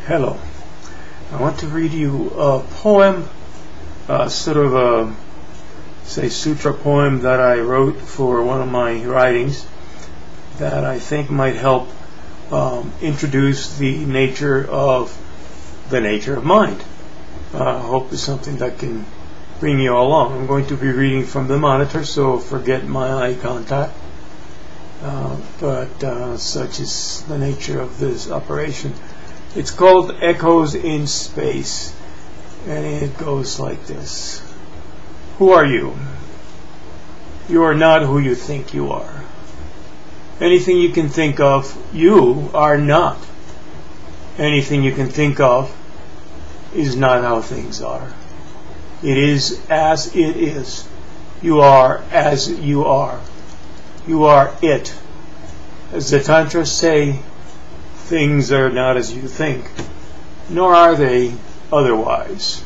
Hello. I want to read you a poem, sort of a, say, sutra poem that I wrote for one of my writings that I think might help introduce the nature of mind. I hope it's something that can bring you along. I'm going to be reading from the monitor, so forget my eye contact. But such is the nature of this operation. It's called Echoes in Space, and it goes like this. Who are you? You are not who you think you are. Anything you can think of, you are not. Anything you can think of is not how things are. It is as it is. You are as you are. You are it. As the Tantras say, things are not as you think, nor are they otherwise.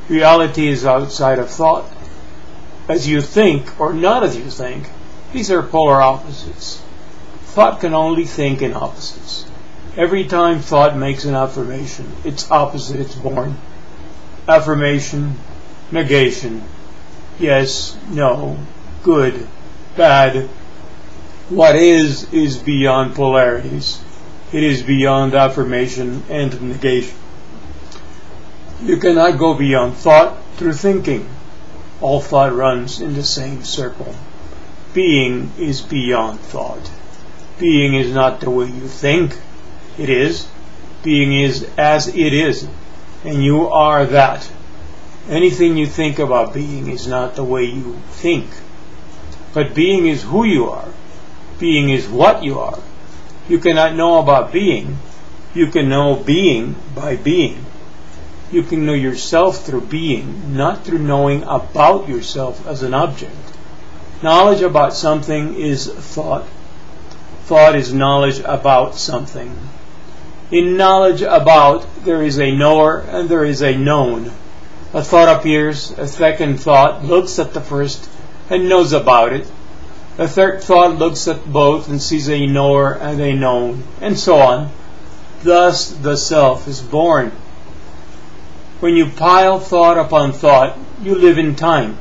Reality is outside of thought. As you think or not as you think, these are polar opposites. Thought can only think in opposites. Every time thought makes an affirmation, its opposite it's born. Affirmation, negation, yes, no, good, bad. What is beyond polarities. It is beyond affirmation and negation. You cannot go beyond thought through thinking. All thought runs in the same circle. Being is beyond thought. Being is not the way you think it is. Being is as it is, and you are that. Anything you think about being is not the way you think. But being is who you are. Being is what you are. You cannot know about being. You can know being by being. You can know yourself through being, not through knowing about yourself as an object. Knowledge about something is thought. Thought is knowledge about something. In knowledge about, there is a knower and there is a known. A thought appears, a second thought looks at the first and knows about it. A third thought looks at both and sees a knower and a known, and so on. Thus the self is born. When you pile thought upon thought, you live in time.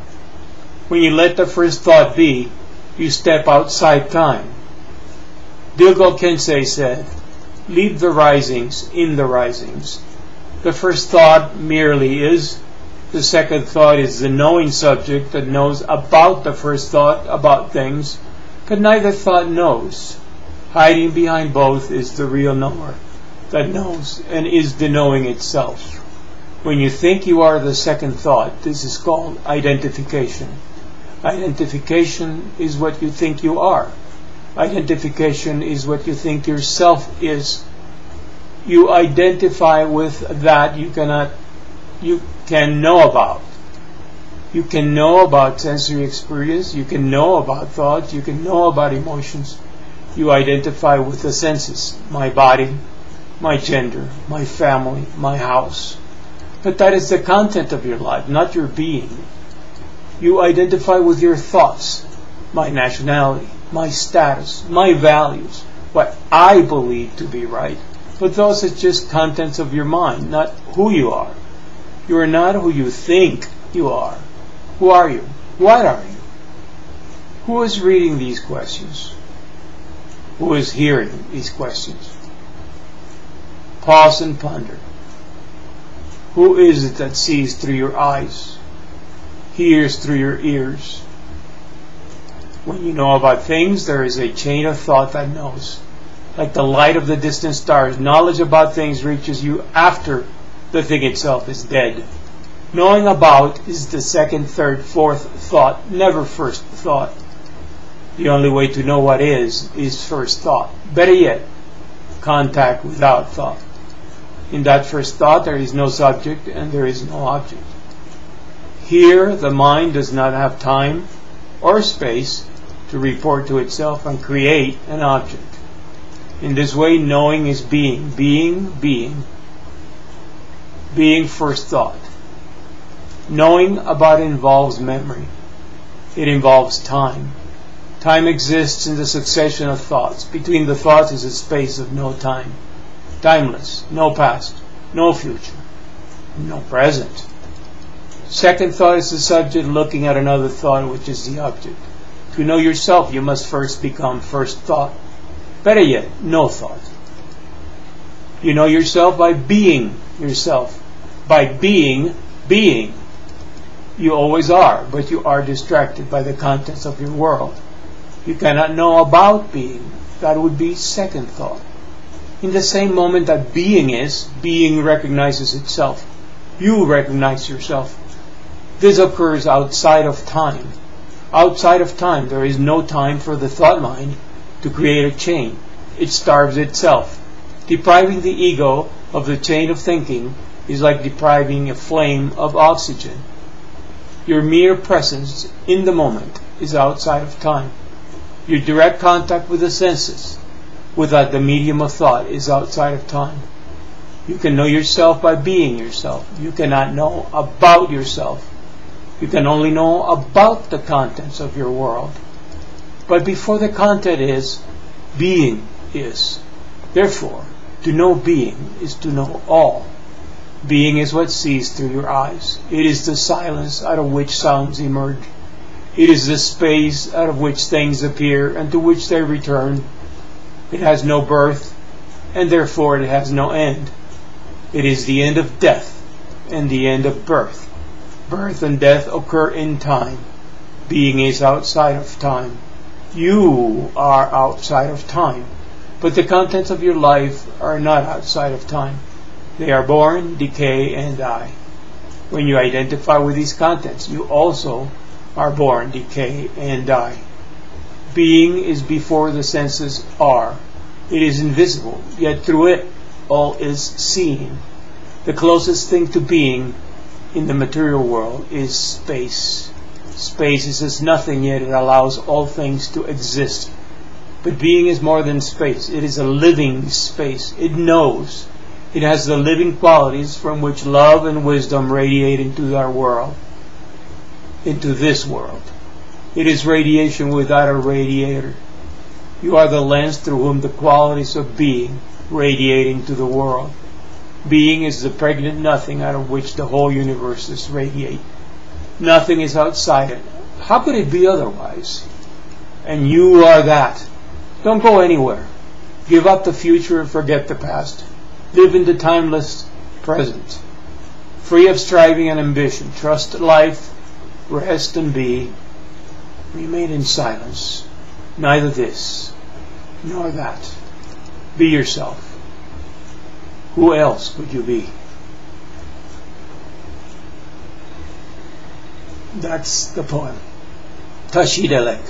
When you let the first thought be, you step outside time. Dilgo Kensei said, leave the risings in the risings. The first thought merely is. The second thought is the knowing subject that knows about the first thought about things, but neither thought knows. Hiding behind both is the real knower that knows and is the knowing itself. When you think you are the second thought, this is called identification. Identification is what you think you are. Identification is what you think yourself is. You identify with that you can know about. You can know about sensory experience, you can know about thoughts, you can know about emotions. You identify with the senses, my body, my gender, my family, my house. But that is the content of your life, not your being. You identify with your thoughts, my nationality, my status, my values, what I believe to be right. But those are just contents of your mind, not who you are. You are not who you think you are. Who are you? What are you? Who is reading these questions? Who is hearing these questions? Pause and ponder. Who is it that sees through your eyes, hears through your ears? When you know about things, there is a chain of thought that knows. Like the light of the distant stars, knowledge about things reaches you after the thing itself is dead. Knowing about is the second, third, fourth thought, never first thought. The only way to know what is first thought. Better yet, contact without thought. In that first thought, there is no subject and there is no object. Here, the mind does not have time or space to report to itself and create an object. In this way, knowing is being. Being first thought. Knowing about involves memory. It involves time. Time exists in the succession of thoughts. Between the thoughts is a space of no time. timeless, no past, no future, no present. Second thought is the subject looking at another thought, which is the object. To know yourself, you must first become first thought. Better yet, no thought. You know yourself by being yourself. By being. You always are, but you are distracted by the contents of your world. You cannot know about being. That would be second thought. In the same moment that being is, being recognizes itself. You recognize yourself. This occurs outside of time. Outside of time, there is no time for the thought mind to create a chain. It starves itself. Depriving the ego of the chain of thinking is like depriving a flame of oxygen. Your mere presence in the moment is outside of time. Your direct contact with the senses, without the medium of thought, is outside of time. You can know yourself by being yourself. You cannot know about yourself. You can only know about the contents of your world. But before the content is, being is. Therefore, to know being is to know all. Being is what sees through your eyes. It is the silence out of which sounds emerge. It is the space out of which things appear and to which they return. It has no birth, and therefore it has no end. It is the end of death and the end of birth. Birth and death occur in time. Being is outside of time. You are outside of time. But the contents of your life are not outside of time. They are born, decay, and die. When you identify with these contents, you also are born, decay, and die. Being is before the senses are. It is invisible, yet through it all is seen. The closest thing to being in the material world is space. Space is as nothing, yet it allows all things to exist. But being is more than space. It is a living space. It knows. It has the living qualities from which love and wisdom radiate into our world, into this world. It is radiation without a radiator. You are the lens through whom the qualities of being radiate into the world. Being is the pregnant nothing out of which the whole universe is radiate. Nothing is outside it. How could it be otherwise? And you are that. Don't go anywhere. Give up the future and forget the past. Live in the timeless present. Free of striving and ambition. Trust life, rest and be. Remain in silence. Neither this nor that. Be yourself. Who else would you be? That's the poem. Tashidelek.